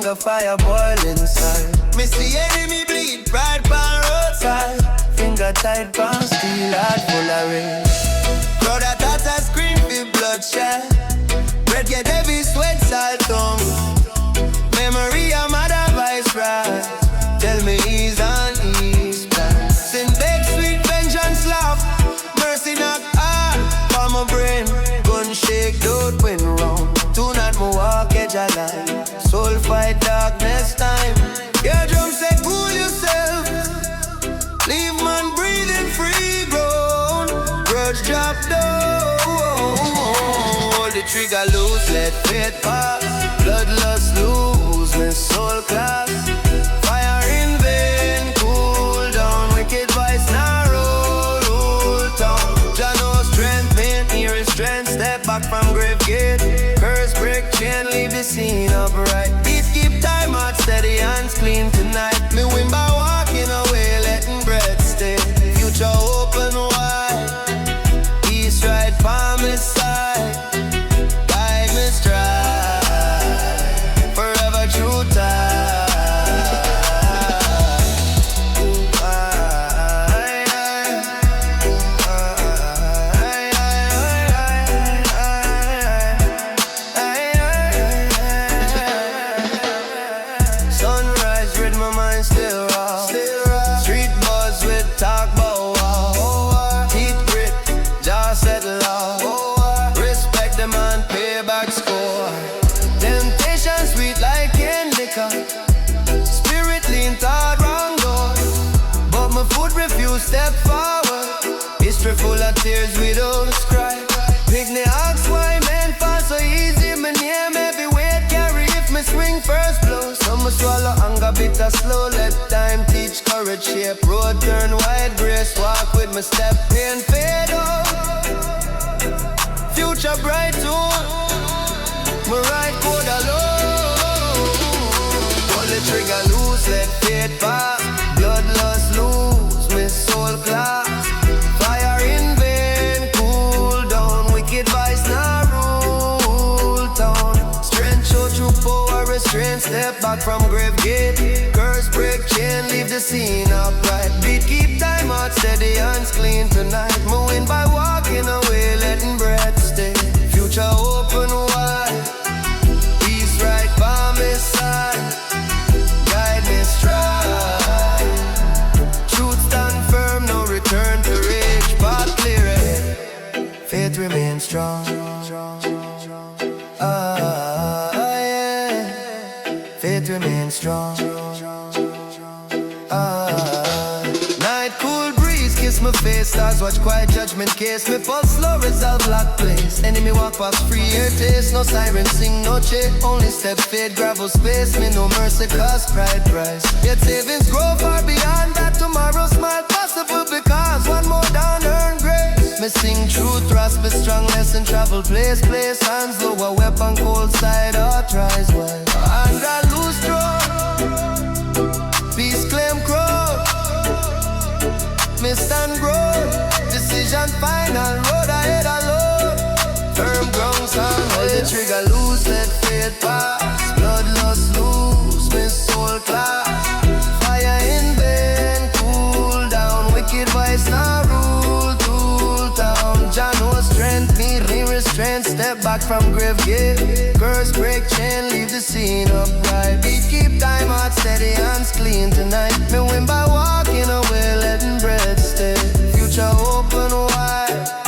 hunger fire boil inside. Me see enemy bleed, pride pan roadside. Finger tight pan steel, heart full of rain. Crowd a tata scream for bloodshed. Bread get heavy, sweat, salt tongue. Memory of mother vice rise. Tell me ease and ease back. Sin beg sweet vengeance laugh. Mercy knock hard for my brain. Gun shake, don't win round. Tonight me walk edge of line. Soul fight darkness time. Your drum say cool yourself. Leave man breathing free ground. Grudge drop down. Hold the trigger loose, let fate pass. Bloodlust lose, me soul class. Fire in vain, cool down. Wicked vice narrow, rule town. Jah no strength, pain, hearing strength. Step back from grave gate. Curse break chain, leave the scene upright. Beat keep time out, steady hands clean tonight. Me win by walking away, letting breath stay. Future open wide. East right, palm is side. Guide me stride. Forever true time. Sunrise with my mind still raw. Street buzz with talk bow wow. Teeth grit, jaw settle off. Respect the man, payback score. Temptation sweet like indica. Spirit lean toward wrong door. But my foot refuse step forward. History full of tears we don't cry. Picnic ask why men fall so easy. My name every weight carry if me swing first blow. Some swallow anger bitter slow. Let time teach courage shape. Road turn wide, grace walk with my step. Pain fade out. Future bright too. My right code alone. Pull the trigger loose, let fate pass. Bloodlust lose, me soul class. Fire in vain, cool down. Wicked vice now rule town. Strength show true power, restraint. Step back from grave gate. Curse break chain, leave the scene upright. Beat keep time out, steady hands clean tonight. Me win by walking away, letting breath stay. Future open wide. East right, palm is side. Guide me stride. Truth stand firm, no return to rage. Path clear ahead. Faith remains strong. Yeah. Faith remains strong. Night cool breeze, kiss my face. Stars watch quiet judgment case. Me pulse slow, resolve black place. Enemy walk past free air taste. No siren sing, no chase. Only step fade, gravel space. Me no mercy cause pride price. Yet savings grow far beyond that. Tomorrow smile possible because one more down earned grace. Me sing truth, rasp a strong lesson. Travel place, hands low. A weapon cold side or tries well. And I lose throat. Peace claim crowd. Me stand growth. Decision final. Road ahead alone. Firm ground sound. Hold the trigger loose. Let fate pass. Bloodlust lose. Me soul class. Fire in vain. Cool down. Wicked vice now rule. Tool town. Jah no strength. Need me restraint. Step back from grave gate. Curse break chain. Leave the scene upright. Beat keep time out. Steady hands clean tonight. Me win by walking away, letting breath stay. Future open wide.